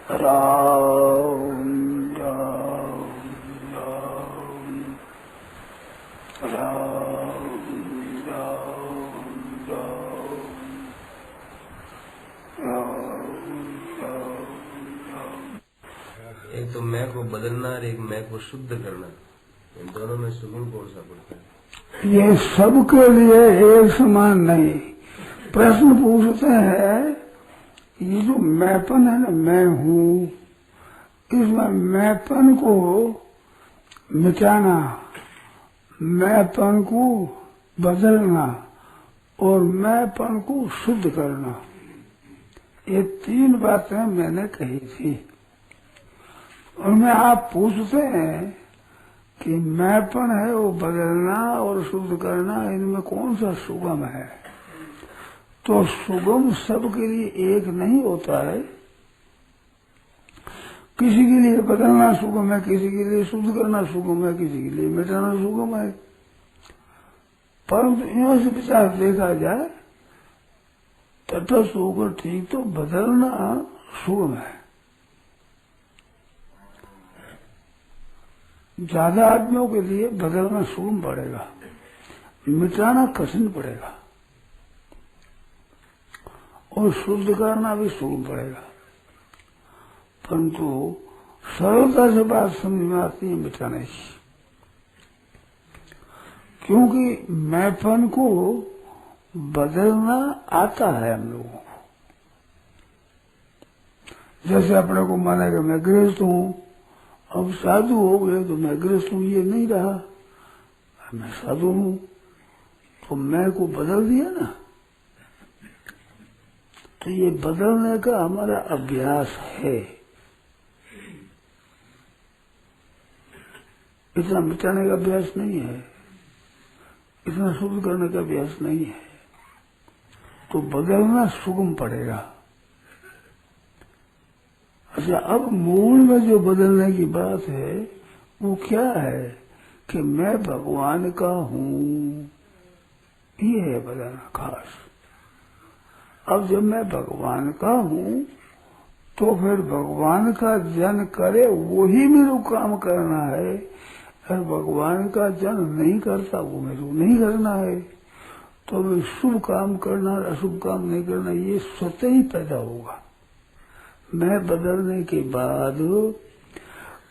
राम राम राम राम राम राम। एक तो मैं को बदलना और एक मैं को शुद्ध करना, इन दोनों में सुगुण कौन सा पड़ता है? ये सबके लिए एक समान नहीं। प्रश्न पूछते हैं, ये जो मैंपन है ना, मैं हूँ, इसमें मैंपन को मिटाना, मैंपन को बदलना और मैंपन को शुद्ध करना, ये तीन बातें मैंने कही थी। उनमें आप पूछते हैं कि मैंपन है वो बदलना और शुद्ध करना, इनमें कौन सा सुगम है? तो सुगम सबके लिए एक नहीं होता है। किसी के लिए बदलना सुगम है, किसी के लिए शुद्ध करना सुगम है, किसी के लिए मिटाना सुगम है। परंतु यहाँ से विचार देखा जाए तटस्थ होकर ठीक तो बदलना सुगम है। ज्यादा आदमियों के लिए बदलना सुगम पड़ेगा, मिटाना कठिन पड़ेगा और शुद्ध करना भी सुगम पड़ेगा। परंतु सरलता से बात समझ में आती है मिटाने की, क्योंकि मैंपन को बदलना आता है हम लोगों को। जैसे अपने को माना कि मैं गृहस्थ हूँ, अब साधु हो गए तो मैं गृहस्थ हूँ ये नहीं रहा, मैं साधु हूँ, तो मैं को बदल दिया ना। तो ये बदलने का हमारा अभ्यास है, इतना मिटाने का अभ्यास नहीं है, इतना शुद्ध करने का अभ्यास नहीं है। तो बदलना सुगम पड़ेगा। अच्छा, अब मूल में जो बदलने की बात है वो क्या है कि मैं भगवान का हूँ, ये है बदलना खास। अब जब मैं भगवान का हूँ तो फिर भगवान का जन करे वही मेरे को काम करना है, और भगवान का जन नहीं करता वो मेरे को नहीं करना है। तो मैं शुभ काम करना और अशुभ काम नहीं करना ये स्वतः ही पैदा होगा। मैं बदलने के बाद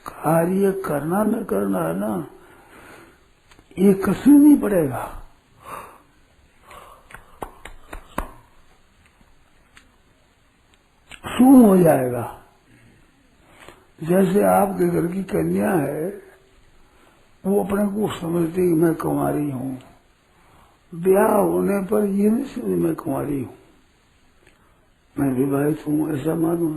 कार्य करना न करना है ना, ये कठिन नहीं पड़ेगा। शुभ हो जाएगा। जैसे आपके घर की कन्या है, वो अपने को समझती कि मैं कुंवारी हूँ, ब्याह होने पर ये नहीं समझ मैं कुंवारी हूँ, मैं विवाहित हूँ ऐसा मानू।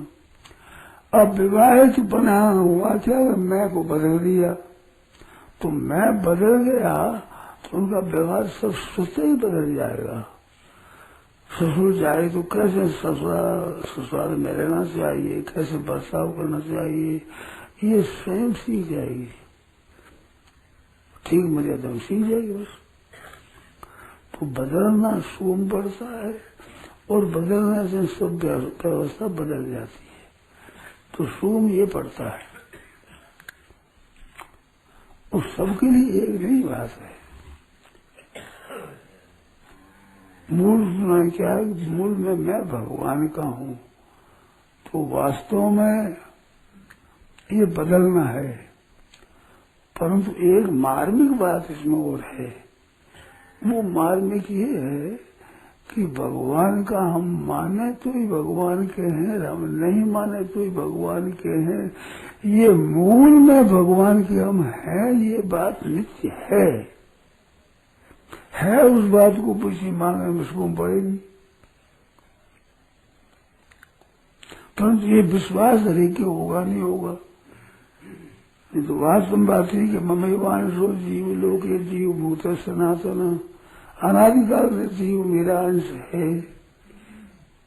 अब विवाहित बना हुआ क्या, मैं को बदल दिया, तो मैं बदल गया तो उनका व्यवहार सब स्वतः ही बदल जाएगा। ससुर जाए तो कैसे ससुराल में रहना चाहिए, कैसे बर्ताव करना चाहिए, ये स्वयं सीख जाएगी, ठीक मर्यादा में सीख जाएगी बस। तो बदलना सुगम पड़ता है और बदलने से सब व्यवस्था बदल जाती है। तो सुगम ये पड़ता है, वो सबके लिए एक नहीं बात है। मूल में क्या है, मूल में मैं भगवान का हूँ, तो वास्तव में ये बदलना है। परंतु एक मार्मिक बात इसमें और है, वो मार्मिक ये है कि भगवान का हम माने तो ही भगवान के हैं, हम नहीं माने तो ही भगवान के हैं। ये मूल में भगवान के हम हैं, ये बात नित्य है उस बात को पीछे मांगने में सुगम पड़ेगी। परंतु ये विश्वास रहे कि होगा नहीं होगा। ये तो वास्तव बात है कि ममेवांशो जीव लोके जीव भूत सनातन, अनादिकाल से जीव मेरा अंश है।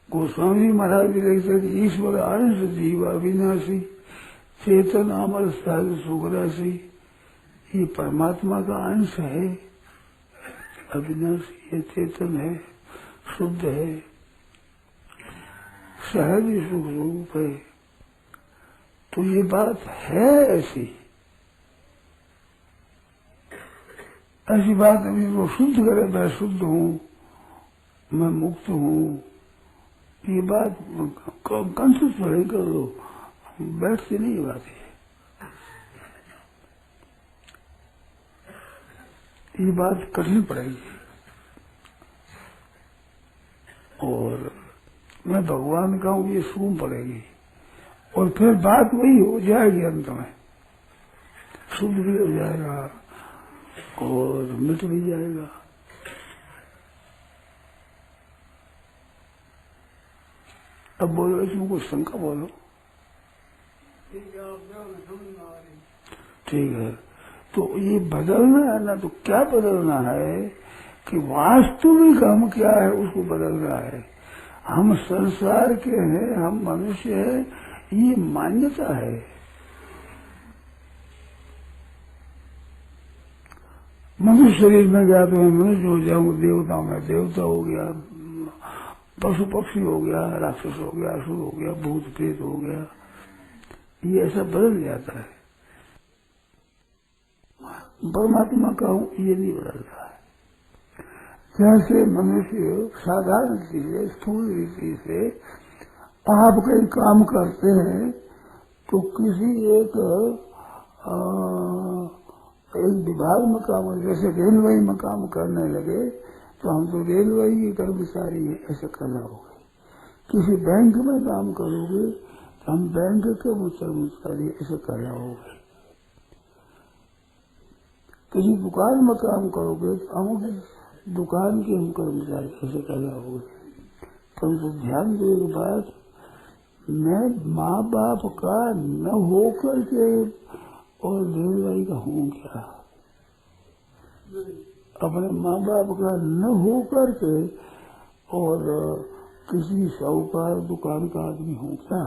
गोस्वामी जी महाराज भी लिखते कि ईश्वर अंश जीव अविनाशी, चेतन अमर सहज सुखराशि। ये परमात्मा का अंश है, अविनाशी है, चेतन है, शुद्ध है, सहज सुख रूप है। तो ये बात है ऐसी बात अभी वो शुद्ध करे, मैं शुद्ध हूँ, मैं मुक्त हूँ, ये बात कंसिस पढ़े कर लो, बैठती नहीं बात ये बात करनी पड़ेगी। और मैं भगवान का हूँ ये सुन पड़ेगी, और फिर बात वही हो जाएगी, अंत में शुद्ध भी हो जाएगा और मिट भी जाएगा। अब बोलो, इसमें कुछ शंका बोलो। ठीक है, तो ये बदलना है ना, तो क्या बदलना है कि वास्तविक हम क्या है उसको बदलना है। हम संसार के हैं, हम मनुष्य हैं, ये मान्यता है। मनुष्य शरीर में गया तो मैं मनुष्य हो जाऊंगा, देवता में देवता हो गया, पशु पक्षी हो गया, राक्षस हो गया, असुर हो गया, भूत प्रेत हो गया, ये ऐसा बदल जाता है। परमात्मा का हूं ये नहीं बदलता है। जैसे मनुष्य साधारण चीजें स्थूल रीति से आप कहीं काम करते हैं तो किसी एक विभाग में काम, जैसे रेलवे में काम करने लगे तो हम तो रेलवे के कर्मचारी हैं, ऐसा करना होगा। किसी बैंक में काम करोगे तो हम बैंक के कर्मचारी, ऐसा करना होगा। किसी दुकान में काम करोगे तो हम दुकान के हम कर्मचारी, ऐसे करना होगा। परंतु ध्यान दो एक बात, मैं माँ बाप का न होकर के और रेलवाई का हूँ क्या? अपने माँ बाप का न होकर के और किसी साहूकार दुकान का आदमी हूँ क्या?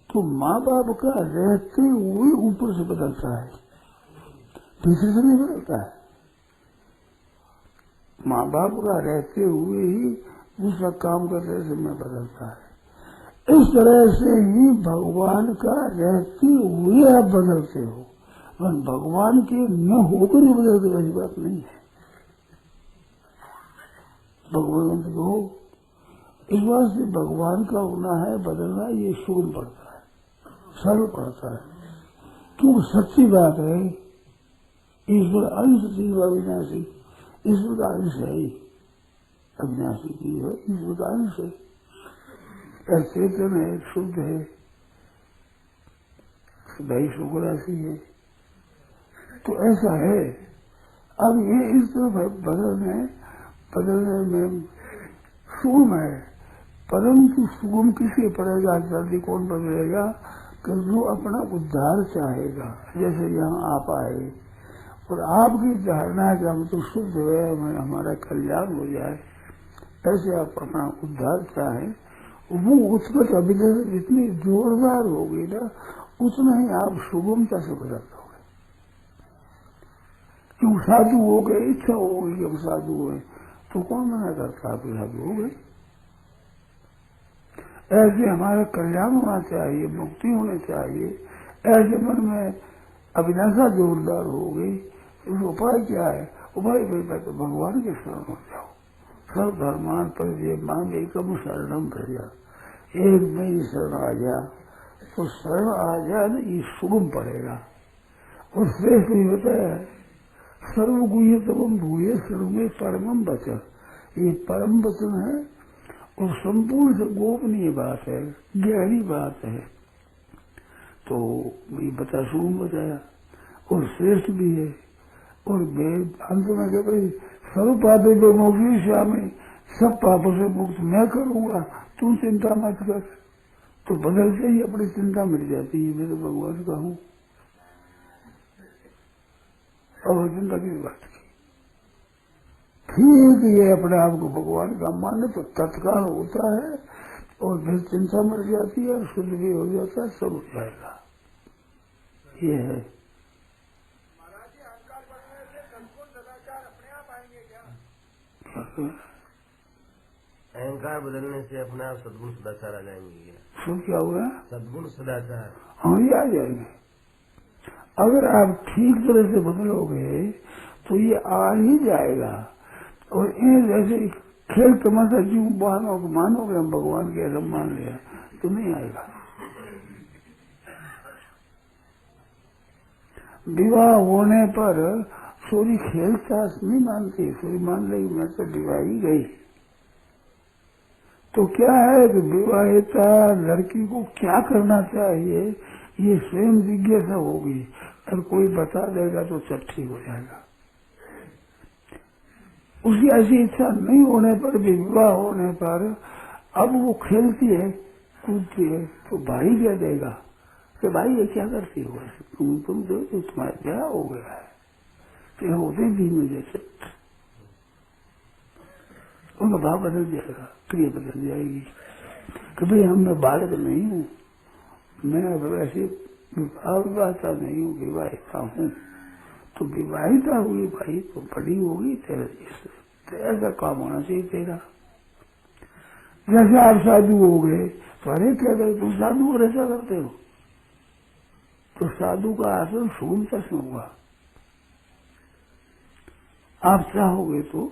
तो माँ बाप का रहते हुए ऊपर से बदलता है, पीछे से नहीं बदलता है। माँ बाप का रहते हुए ही दूसरा काम करने से मैं बदलता है। इस तरह से ही भगवान का रहते हुए आप बदलते हो, पर भगवान के न होकर ही बदलते, वैसी बात नहीं है। भगवान को इस बात से भगवान का होना है, बदलना ये सुगम पड़ता है, सरल पड़ता है, क्योंकि सच्ची बात है। ईश्वर अंश जीव अविनाशी, ईश्वर का अंश है ही, अविनाशी जीव है, ईश्वर का अंश है, चेतन है, शुद्ध है, सदाई सुख राशि है। तो ऐसा है। अब ये इस तरफ बदलने में सुगम है, परंतु सुगम किसे पड़ेगा, जल्दी कौन बदलेगा? कि जो अपना उद्धार चाहेगा। जैसे यहाँ आप आए और आपकी धारणा है कि हम तो शुद्ध हुए, हमारा कल्याण हो जाए, ऐसे आप अपना उद्धार चाहें, वो उत्कट अभिनय जितनी जोरदार होगी ना, उतना ही आप सुगमता से बदल दोगे। क्यों साधु हो गए, इच्छा होगी कि हम साधु हुए, तो कौन मना करता? आप साधु हो गए। ऐसे हमारा कल्याण होना चाहिए, मुक्ति होनी चाहिए, ऐसे मन में अभिलाषा जोरदार हो गई। उस उपाय क्या है? उपाय भाई तो भगवान के शरण हो जाओ। सर्वधर्मान परिजय मांग एकम शरणम भैया, एक मेरी शरण आ जा, तो शरण आ जाए ना, ये सुगम पड़ेगा। और श्रेष्ठ भी बताया, सर्वगुह्य तम भूये सर्व में परमम वचन, ये परम वचन है और संपूर्ण से गोपनीय बात है, गहरी बात है। तो ये बता सुगम बताया और श्रेष्ठ भी है। और अंत में क्या भाई, सर्व पापे जो मोक्षी स्वामी, सब पापों से मुक्त मैं करूंगा, तू चिंता मत कर। तो बदलते ही अपनी चिंता मिट जाती है, मैं तो भगवान का हूँ, और चिंता की बात की। ठीक ये अपने आप को भगवान का माने तो तत्काल होता है, और फिर चिंता मर जाती है, शुद्ध भी हो जाता है, सब हो जाएगा। ये है। अहंकार बदलने से अपने आप सद्गुण सदाचार आ जाएंगे। तो क्या हुआ? सद्गुण सदाचार हाँ, ये आ जाएंगे। अगर आप ठीक तरह से बदलोगे तो ये आ ही जाएगा। और इन जैसे खेल तमाशा क्यों मानोगे हम भगवान के ऐसा मान लिया तो नहीं आएगा। विवाह होने पर छोरी खेलता नहीं मानती, छोरी मान लेगी मैं तो विवाह ही गई। तो क्या है कि विवाहिता लड़की को क्या करना चाहिए ये स्वयं जिज्ञासा होगी, और कोई बता देगा तो सब ठीक हो जाएगा। उसकी ऐसी इच्छा नहीं होने पर भी विवाह होने पर अब वो खेलती है कूदती है तो भाई क्या देगा कि भाई ये क्या करती हो, तुम जो तुम्हारा ब्याह हो गया है तो होते भी मुझे उनका भाव बदल जाएगा, क्रिया बदल जाएगी कि भाई हम मैं बालक नहीं हूँ, मैं अब वैसे विवाहिता नहीं हूँ, विवाहिता हूँ। तो विवाहिता हुई भाई तो बड़ी होगी तेरे जैसे, तो ऐसा काम होना चाहिए तेरा। जैसे आप साधु हो गए तो अरे क्या करते तुम साधु और ऐसा करते हो, तो साधु का आसन सुगमता से होगा। आप चाहोगे तो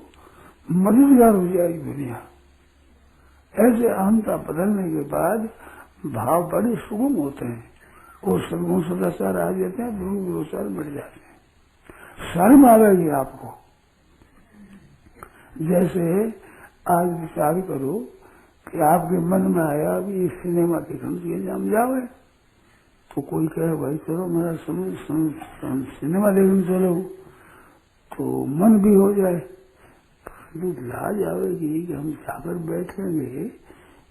मददगार हो जाएगी दुनिया। ऐसे अहंता बदलने के बाद भाव बड़े सुगम होते हैं और सद्गुण सदाचार आ जाते हैं, दुर्गुण मिट जाते हैं। शर्म आएगी आपको। जैसे आज विचार करो कि आपके मन में आया कि सिनेमा देखने के लिए हम जाओ, तो कोई कहे भाई चलो मेरा सिनेमा देखने चलो, तो मन भी हो जाए, लाज आवेगी कि हम जाकर बैठेंगे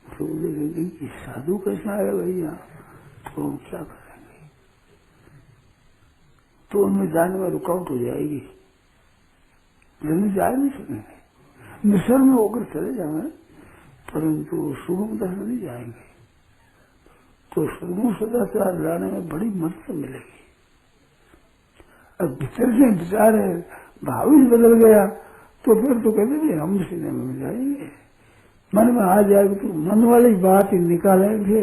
तो देखेंगे कि साधु कैसा है भैया, तो हम क्या करेंगे, तो उनमें जाने में रुकावट हो जाएगी, जल्दी जा नहीं सकेंगे। निसर में होकर चले जाएंगे परंतु सुगमता से नहीं जाएंगे। तो सद्गुण सदाचार लाने में बड़ी मदद मिलेगी। अब भीतर से विचार है भाव ही बदल गया तो फिर तो कहते भी हम सिनेमा में जाएंगे, मन में आ जाएगा तो मन वाली बात ही निकालेंगे,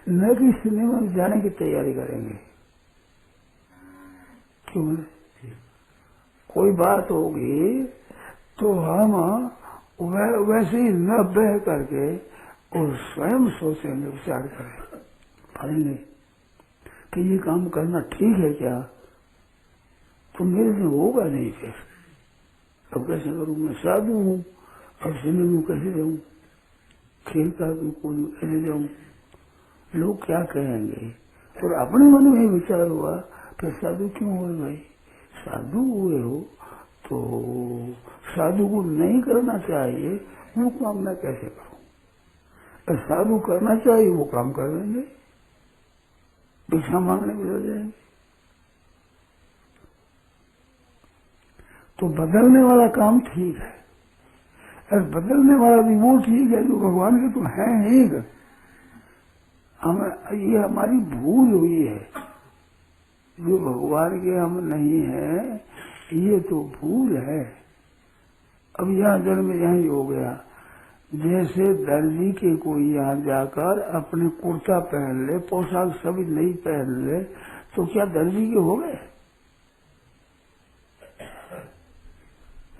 न कि सिनेमा में जाने की तैयारी करेंगे। क्यों? कोई बात होगी तो हम वैसे ही न बह करके और स्वयं सोचेंगे, विचार करें पढ़ेंगे कि ये काम करना ठीक है क्या, तो मेरे से होगा नहीं। फिर अब कैसे करूं, मैं साधु हूँ, अब सिनेमा में कैसे जाऊं, खेलता कौन कैसे जाऊं, लोग क्या कहेंगे। और अपने मन में विचार हुआ कि साधु क्यों हुए भाई, साधु हुए हो तो साधु को नहीं करना चाहिए वो काम मैं कैसे करूं, साधु करना चाहिए वो काम कर लेंगे, भिक्षा मांगने में लग जाएंगे। तो बदलने वाला काम ठीक है, और बदलने वाला भी वो ठीक है जो भगवान के तो है ही। ये हमारी भूल हुई है, जो भगवान के हम नहीं है ये तो भूल है। अब यहाँ जन्म यही हो गया, जैसे दर्जी के कोई यहाँ जाकर अपने कुर्ता पहन ले, पोशाक सभी नहीं पहन ले, तो क्या दर्जी के हो गए?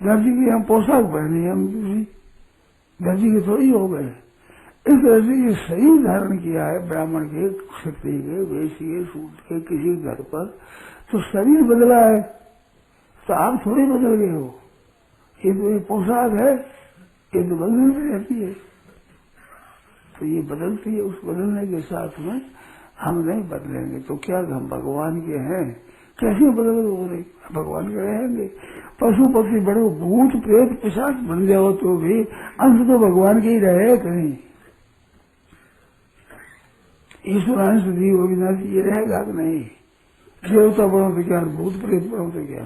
दर्जी की हम पोशाक पहने, हम दर्जी के थोड़ी हो गए। इस तरह से ये सही धारण किया है ब्राह्मण के, क्षत्रिय के, वैश्य के, सूत के, किसी घर पर तो शरीर बदला है, तो आप थोड़ी बदल गए हो। ये तो एक पोशाक है, ये तो बदलती रहती है, तो ये बदलती है। उस बदलने के साथ में हम नहीं बदलेंगे तो क्या हम भगवान के हैं, कैसे बदल हो रही, भगवान के रहेंगे। पशु पक्षी बड़े भूत प्रेत पिशाच बन जाओ तो भी अंश तो भगवान के ही रहे कहीं। ईश्वर अंश जीव अविनाशी ये रहेगा कि नहीं, देवता बनो तो क्या, भूत प्रेत बनो तो क्या,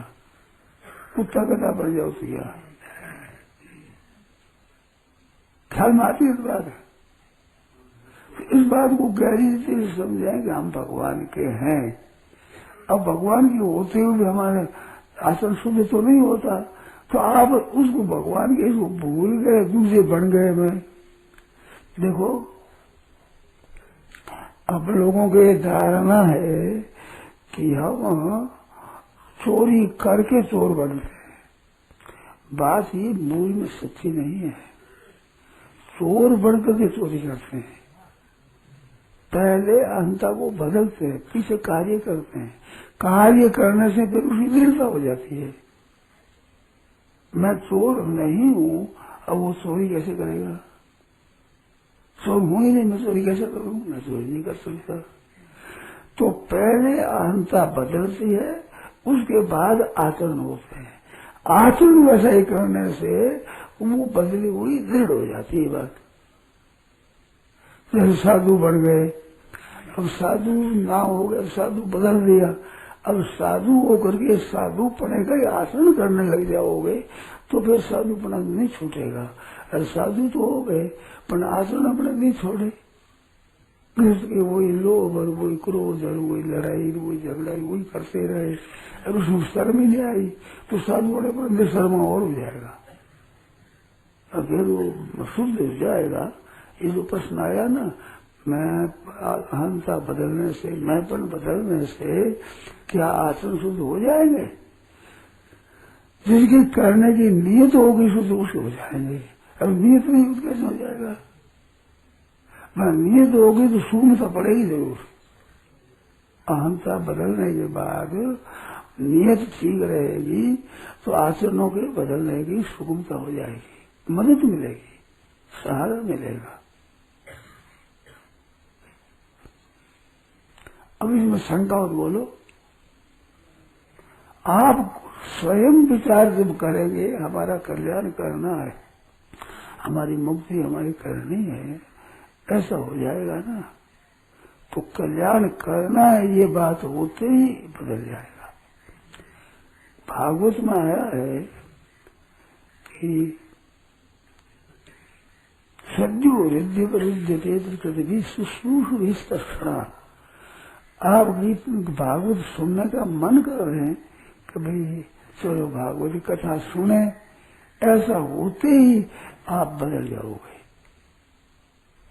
कुत्ता कटा बन जाओ तो क्या, ख्याल में आती है इस बात। इस बात को गहरी से समझें कि हम भगवान के हैं। अब भगवान के होते हुए भी हमारे आसन शुद्ध तो नहीं होता, तो आप उसको भगवान के इसको भूल गए, दूसरे बन गए। मैं देखो, अब लोगों की धारणा है कि हम चोरी करके चोर बनते हैं। बात ये मूल में सच्ची नहीं है। चोर बनकर के चोरी करते हैं। पहले अहंता को बदलते हैं, पीछे कार्य करते हैं। कार्य करने से फिर उसकी दृढ़ता हो जाती है। मैं चोर नहीं हूं, अब वो चोरी कैसे करेगा? चोर हूं ही नहीं, मैं चोरी कैसे करूं? मैं चोरी नहीं कर सकता। तो पहले अहंता बदलती है, उसके बाद आचरण होते हैं। आचरण वैसा ही करने से वो बदली हुई दृढ़ हो जाती है बात। जैसे साधु बन गए, अब साधु ना हो गए, साधु बदल दिया। अब साधु होकर के साधु पने का आचरण करने लग जाओगे तो फिर साधुपना नहीं छूटेगा। अरे साधु तो हो गए पर आचरण अपने नहीं छोड़े। इसके वही लोभ और वही क्रोध और वही लड़ाई वही झगड़ा वही करते रहे, और उसमें शर्म ही नहीं आई तो साधु होने पर शर्मा और हो जाएगा। अगर वो शुद्ध हो जाएगा, ये जो प्रश्न आया ना, मैं अहंता बदलने से, मैंपन बदलने से क्या आचरण शुद्ध हो जाएंगे? जिसकी करने की नियत होगी शुद्ध उसके हो जाएंगे। अब नियत नहीं तो कैसे हो जाएगा? नियत होगी तो शून्यता पड़ेगी जरूर। अहंता बदलने के बाद नियत ठीक रहेगी तो आचरणों के बदलने की सुगमता हो जाएगी, मदद मिलेगी, सहारा मिलेगा। अब इसमें शंका और बोलो, आप स्वयं विचार जब करेंगे हमारा कल्याण करना है, हमारी मुक्ति हमारी करनी है, ऐसा हो जाएगा ना, तो कल्याण करना है ये बात होते ही बदल जाएगा। भागवत में आया है कि सद्यो हृदय पर विद्यते शुश्रूषा। आप गीत भागवत सुनने का मन कर रहे हैं कि भाई चलो भागवत की कथा सुने, ऐसा होते ही आप बदल जाओगे।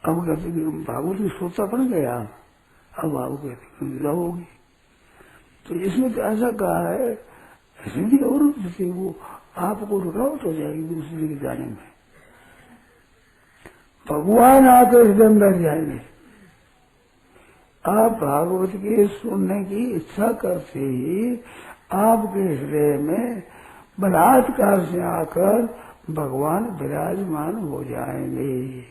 अब कहते भागवत की श्रोता बन गया, अब आप कहते जाओगे। तो इसमें तो ऐसा कहा है, हिंदी और वो आपको रुकावट हो जाएगी दूसरे के जाने में। भगवान आकर हृदय अंदर जाएंगे। आप भागवत के सुनने की इच्छा करते ही आपके हृदय में बलात्कार से आकर भगवान विराजमान हो जाएंगे।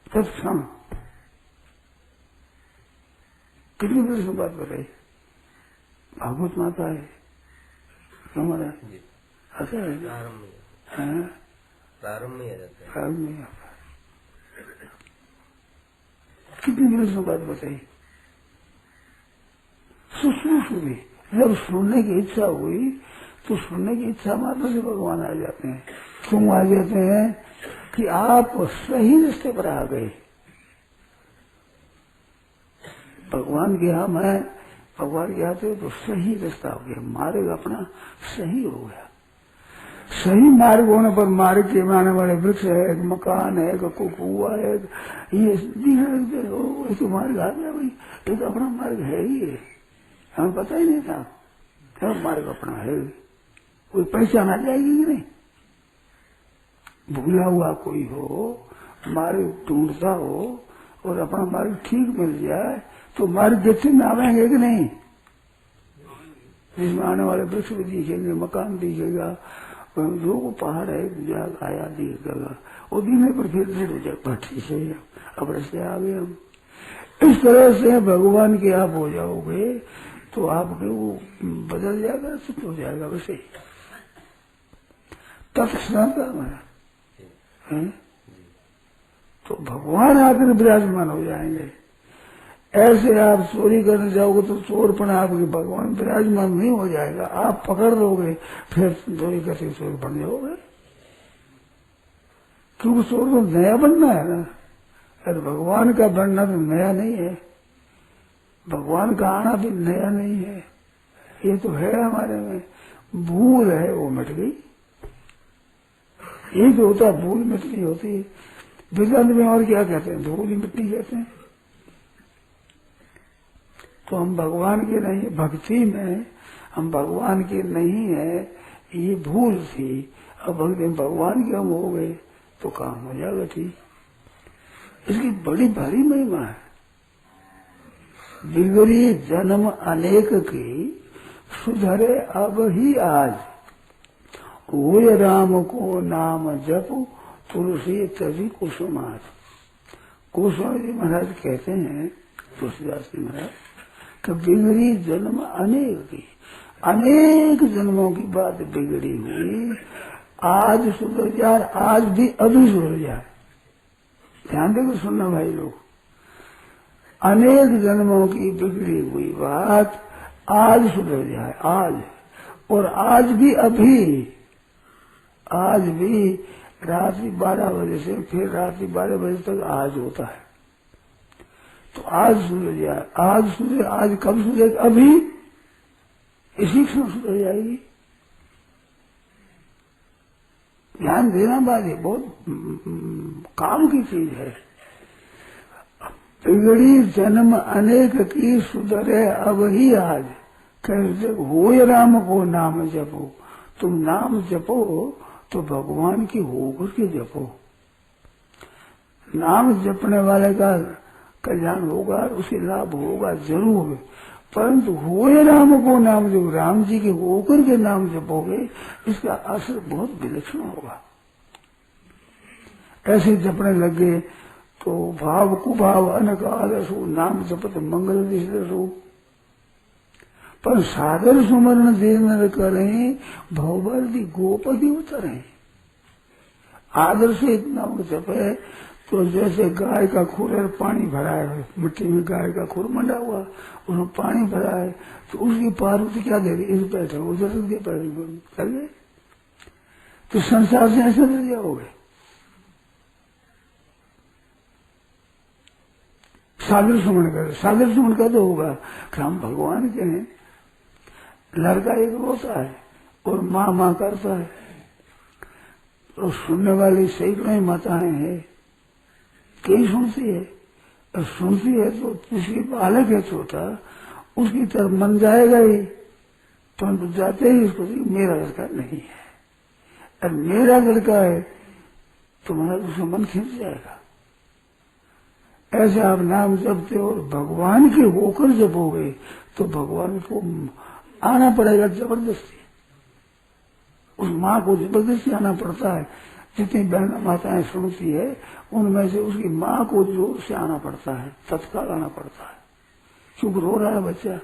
तत्क्षण कितनी बड़ी से बात बताई, भागवत माता है हमारा ऐसा है, प्रारंभ में आ जाता है, प्रारंभ में आता है। कितनी बड़ी से बात बताई। सुश्रूषुभी, जब सुनने की इच्छा हुई तो सुनने की इच्छा मात्र से भगवान आ जाते हैं। क्यों आ जाते हैं? कि आप सही रास्ते पर आ गए। भगवान के यहाँ मैं भगवान के आते तो सही रास्ता हो गया, मार्ग अपना सही हो गया। सही मार्ग होने पर मार्ग के आने वाले वृक्ष है, एक मकान है, एक कुआ है, ये तो मार्ग आ गया भाई, ये तो अपना मार्ग है ही है। हमें पता ही नहीं था क्या मार्ग अपना है, कोई पहचान आ जाएगी कि नहीं। भूला हुआ कोई हो, मार्ग ढूंढता हो और अपना मार्ग ठीक मिल जाए तो मार्ग जैसे में आवेंगे कि नहीं। जिसमें आने वाले वृक्ष भी दिखेंगे, मकान दिखेगा, जो पहाड़ है जगह आया दिखेगा, वो दिखने पर फिर दृढ़ हो जाए, ठीक है अब रस्ते आ गए हम। इस तरह से भगवान के आप हो जाओगे तो आपके वो बदल जाएगा, सिद्ध हो जाएगा। वैसे तत्क्षणाता हमारा है तो भगवान आकर विराजमान हो जाएंगे। ऐसे आप चोरी करने जाओगे तो चोरपन आपके भगवान विराजमान नहीं हो जाएगा, आप पकड़ लोगे फिर चोरी करके चोर बन जाओगे। क्योंकि चोर तो नया बनना है ना, अरे भगवान का बनना तो नया नहीं है, भगवान का आना भी नया नहीं है। ये तो है हमारे में, भूल है वो मिट गई। यही तो होता है, भूल मिटनी होती है। वेदांत में और क्या कहते हैं, धूल मिट्टी कहते हैं। तो हम भगवान के नहीं, भक्ति में हम भगवान के नहीं है, ये भूल थी। अब भक्ति में भगवान के हम हो गए तो काम हो जाएगा ठीक। इसकी बड़ी भारी महिमा है। बिगड़ी जन्म अनेक की, सुधरे अब ही आज। हुए राम को नाम जप, तुलसी तभी कुसुमार। कुसुम जी महाराज कहते हैं, तुलसीदास जी महाराज, कि बिगड़ी जन्म अनेक की, अनेक जन्मों की बात बिगड़ी हुई, आज सुधर जाए, आज भी अभी सुधर जाए। ध्यान देकर सुनना भाई लोग, अनेक जन्मों की बिगड़ी हुई बात आज सुधर जाए, आज, और आज भी अभी, आज भी रात्रि 12 बजे से फिर रात्रि 12 बजे तक आज होता है। तो आज सुधर जाए, आज सुधर, आज कब सुधर, अभी, इसी क्षण सुधर जाएगी। ध्यान देना बात है, बहुत काम की चीज है। बिगड़ी जन्म अनेक की, सुधरे अब ही आज। कैसे होए राम को नाम जपो, तुम नाम जपो तो भगवान की होकर के जपो। नाम जपने वाले का कल्याण होगा, उसे लाभ होगा जरूर, परंतु होए राम को नाम जब राम जी के होकर के नाम जपोगे, इसका असर बहुत विलक्षण होगा। ऐसे जपने लगे तो भाव कुभाव अनक आदर्शो, नाम जपत मंगल दिशो। पर सागर सुमरण देर न करें, भवबल्दी गोपति उतरे। आदर से इतना जपे तो जैसे गाय का खुर पानी भरा है, मिट्टी में गाय का खुर मंडा हुआ, उसमें पानी भरा है, तो उसकी पार्वती क्या दे रही, इस बैठे उधर के पैर कर गए, तो संसार से ऐसे डर जाओगे। सागर सुमन कर, सागर सुमन का तो होगा कि हम भगवान के हैं। लड़का एक रोता है और माँ माँ करता है, तो सुनने वाली सैकड़ों माताएं हैं, कई सुनती है, और सुनती है तो जिसकी बालक है छोटा, उसकी तरफ मन जाएगा ही, परंतु जाते ही उसको मेरा लड़का नहीं है, और मेरा लड़का है तुम्हारा, उसका मन खिंच जाएगा। ऐसे आप नाम जपते हो, भगवान के होकर जपोगे तो भगवान को आना पड़ेगा जबरदस्ती। उस माँ को जबरदस्ती आना पड़ता है। जितनी बहन माताएं सुनती है, उनमें से उसकी माँ को जोर से आना पड़ता है, तत्काल आना पड़ता है। क्योंकि रो रहा है बच्चा,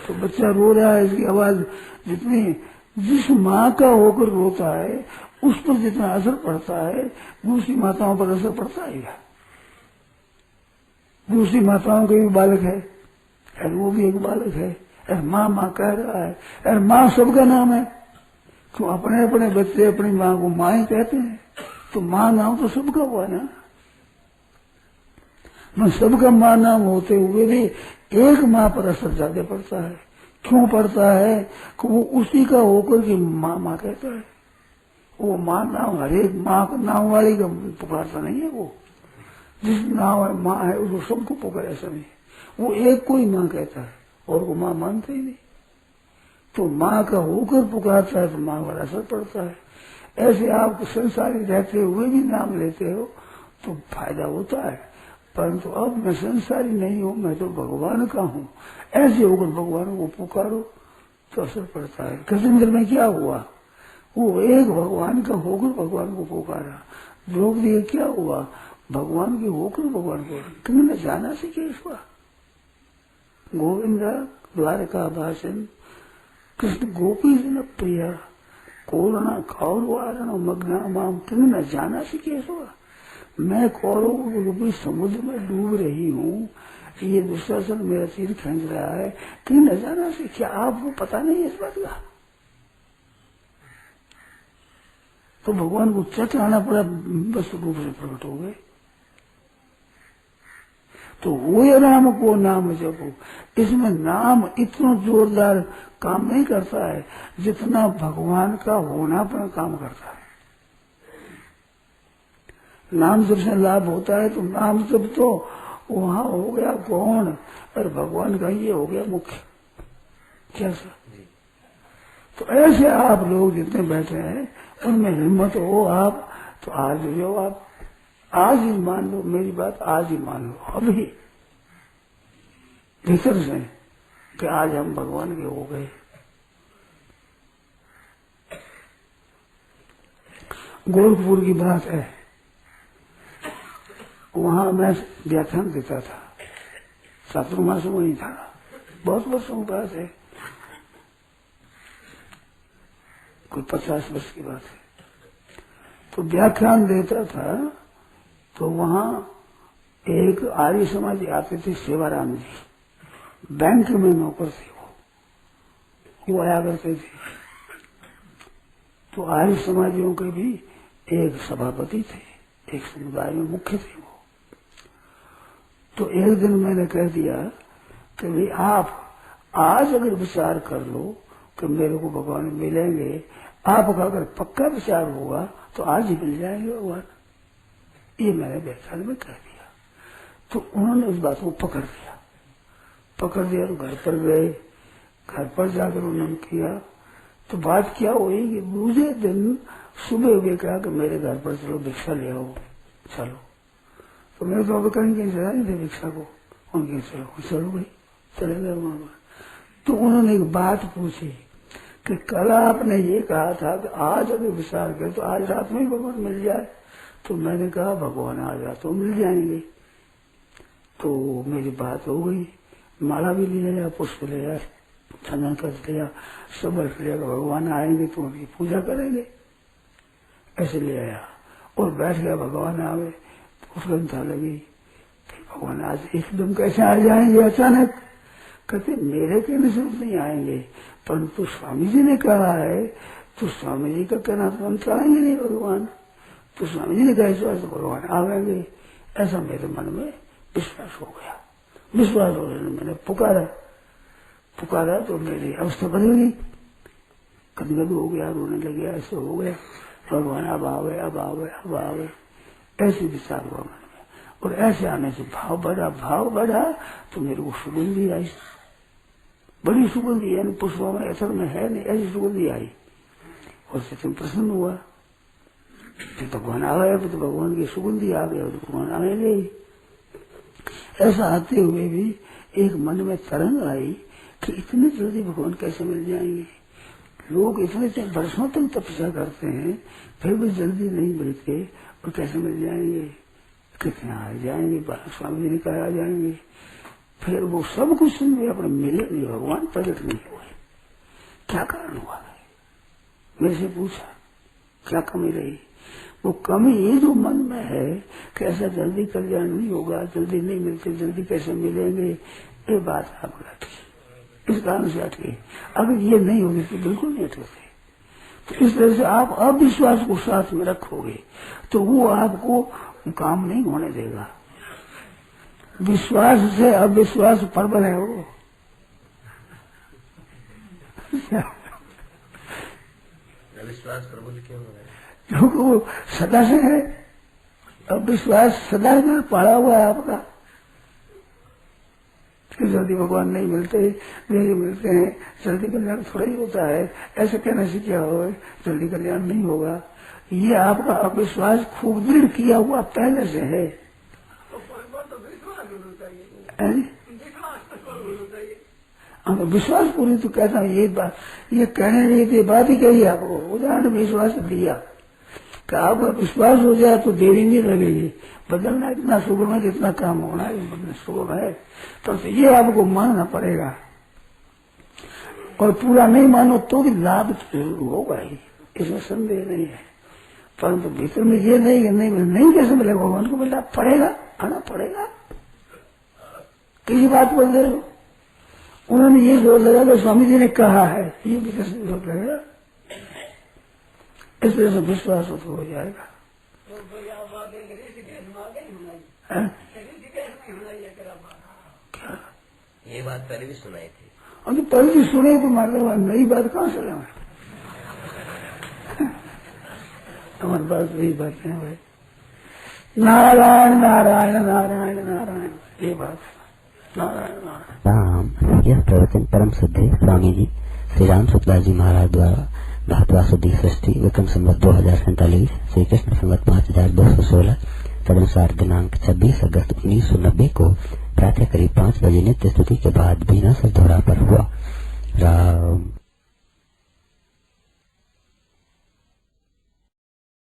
तो बच्चा रो रहा है, इसकी आवाज जितनी जिस माँ का होकर रोता है उस पर जितना असर पड़ता है, दूसरी माताओं पर असर पड़ता है। दूसरी माताओं के भी बालक है, और वो भी एक बालक है, और माँ माँ कह रहा है, और माँ सबका नाम है। तो अपने अपने बच्चे अपनी माँ को माँ ही कहते हैं, तो माँ नाम तो सबका हुआ ना। मैं सबका माँ नाम होते हुए भी एक माँ पर असर ज्यादा पड़ता है। क्यों पड़ता है? कि वो उसी का होकर के माँ माँ कहता है। वो माँ नाम हरेक माँ का नाम वाली का पुकारता नहीं है। वो जिस नाम है माँ है उसको सबको पुकार, ऐसा नहीं। वो एक को ही माँ कहता है और वो माँ मानते ही नहीं। तो माँ का होकर पुकारता है तो माँ पर असर पड़ता है। ऐसे आप संसारी रहते हुए भी नाम लेते हो तो फायदा होता है, परंतु अब मैं संसारी नहीं हूँ, मैं तो भगवान का हूँ, ऐसे होकर भगवान को पुकारो तो असर पड़ता है। कृष्ण में क्या हुआ? वो एक भगवान का होकर भगवान को पुकारा। द्रौपदी क्या हुआ? भगवान के होकर भगवान को, तुमने जाना सीखे इसका। गोविंदा द्वारका भाषण कृष्ण गोपी जन प्रिया कोरोना कौरवारण मग्ना माम, तुमने जाना सीखे इसका। मैं कौरव रूपी समुद्र में डूब रही हूँ, ये दुशासन मेरा सिर खींच रहा है, तुमने जाना से क्या आपको पता नहीं है इस बात का? तो भगवान को चट आना पड़ा, बस रूप से प्रकट हो गए। तो वो राम को नाम जपो। इसमें नाम इतना जोरदार काम नहीं करता है जितना भगवान का होनापन काम करता है। नाम जब से लाभ होता है तो नाम जब तो वहां हो गया गौण और भगवान का ये हो गया मुख्य। कैसा? तो ऐसे आप लोग जितने बैठे हैं उनमें हिम्मत हो आप तो आज जो आप आज ही मान लो, मेरी बात आज ही मान लो अभी भीतर से कि आज हम भगवान के हो गए। गोरखपुर की बात है, वहां मैं व्याख्यान देता था, छात्रों मासों में ही था, बहुत वर्षों की बात है, कोई 50 वर्ष की बात है। तो व्याख्यान देता था तो वहां एक आर्य समाजी आते थे, सेवाराम जी, बैंक में नौकर थे वो आया करते थे। तो आर्य समाजियों के भी एक सभापति थे, एक समुदाय में मुख्य थे वो। तो एक दिन मैंने कह दिया कि भाई आप आज अगर विचार कर लो कि मेरे को भगवान मिलेंगे, आपका अगर पक्का विचार होगा तो आज ही मिल जाएंगे भगवान। ये मैंने व्याख्यान में कह दिया। तो उन्होंने उस बात को पकड़ दिया तो घर पर गए। घर पर जाकर उन्होंने किया तो बात क्या हुई कि दूसरे दिन सुबह उगे कहा कि मेरे घर पर चलो भिक्षा ले आओ। चलो तो मैं तो अब कहीं चला नहीं थे भिक्षा को, उनके चलो भाई चले गए वहां पर। तो उन्होंने एक बात पूछी कि कल आपने ये कहा था कि आज अगर विचार करें तो आज रात में ही भगवान मिल जाए। तो मैंने कहा भगवान आज रात तो मिल जाएंगे। तो मेरी बात हो गई, माला भी ले आया, पुष्प ले आया, चंदन कर लिया, सब रख लिया, भगवान आएंगे तो उनकी पूजा करेंगे। ऐसे ले आया और बैठ गया, भगवान आ गए, पुष्पंता लगी। भगवान आज एकदम कैसे आ जाएंगे अचानक? कहते मेरे कहने से नहीं आएंगे, परंतु स्वामी जी ने कहा है तो स्वामी जी का कहना तो हम चाहेंगे नहीं भगवान, तो स्वामी जी ने कहा विश्वास तो भगवान आवेंगे। ऐसा मेरे मन में विश्वास हो गया। विश्वास हो गया, मैंने पुकारा तो मेरी अवस्था बदल गई, कदगद हो गया, रोने लग गया, ऐसे हो गया, भगवान अब आ गए, अब आ गए, अब आ गए। ऐसे विचार हुआ मन में, और ऐसे आने से भाव बढ़ा तो मेरे को सुगंधी आई, बड़ी सुगंधी, यानी पुष्पों में असर में है नहीं, ऐसी सुगंधी आई। और सचिन प्रसन्न हुआ, फिर भगवान आ गया, तो भगवान की सुगंधी आ गया, तो भगवान आएंगे। ऐसा आते हुए भी एक मन में तरंग आई कि इतने जल्दी भगवान कैसे मिल जाएंगे। लोग इतने वर्षों तक तपस्या करते हैं फिर भी जल्दी नहीं मिलते, और कैसे मिल जाएंगे, कितने आ जाएंगे, स्वामी जी ने कहा आ जाएंगे। फिर वो सब कुछ सुन गए, अपने मिले नहीं, भगवान प्रकट नहीं हुए। क्या कारण हुआ? मेरे से पूछा क्या कमी रही? वो कमी ये जो मन में है कि ऐसा जल्दी कल्याण नहीं होगा, जल्दी नहीं मिलते, जल्दी कैसे मिलेंगे, ये बात आपको अटकी, इस कारण से अटकी। अगर ये नहीं होगी तो बिल्कुल नहीं अटकते। तो इस तरह से आप अविश्वास को साथ में रखोगे तो वो आपको काम नहीं होने देगा। विश्वास से अविश्वास प्रबल है वो। विश्वास प्रबल क्यों है? क्योंकि वो सदा से है, अविश्वास सदा से पड़ा हुआ है आपका। जल्दी भगवान नहीं मिलते, नहीं मिलते हैं, जल्दी कल्याण थोड़ा ही होता है, ऐसे कहने से क्या हो, जल्दी कल्याण नहीं होगा। ये आपका अविश्वास खूब दृढ़ किया हुआ पहले से है। विश्वास पूरी तो कहता हूँ, ये बात ये कहने रही थी, बात ही कही आपको, उदाहरण विश्वास दिया कि आपका विश्वास हो जाए तो देरी नहीं लगेगी, बदलना इतना सुगम है जितना काम होना है सुगम है, तो ये आपको मानना पड़ेगा। और पूरा नहीं मानो तो भी लाभ होगा ही, इसमें संदेह नहीं है। परंतु भीतर में ये नहीं कैसे मिलेगा, भगवान को मिलना पड़ेगा, आना पड़ेगा। किसी बात बोल दे रहे हो, उन्होंने ये जोर लगा कि स्वामी जी ने कहा है, ये भी कैसे जोर लगेगा? इस तरह से विश्वास हो जाएगा। क्या ये बात पहले भी सुनाई थी। अब तो पहले भी सुने तो मतलब नई बात कहाँ से लाए? हमारे पास वही बात है भाई, नारायण नारायण नारायण नारायण, ये बात नारायण नारायण। राम। यह प्रवचन परम सिद्धे स्वामी जी श्री राम सुखदास जी महाराज द्वारा धातुआ शुद्धि सृष्टि विक्रम संवत 2047 श्री कृष्ण संवत 5216 तदनुसार दिनांक 26 अगस्त 1990 को प्रातः करीब 5 बजे नित्य स्तुति के बाद बीना से दोहरा पर हुआ। राम।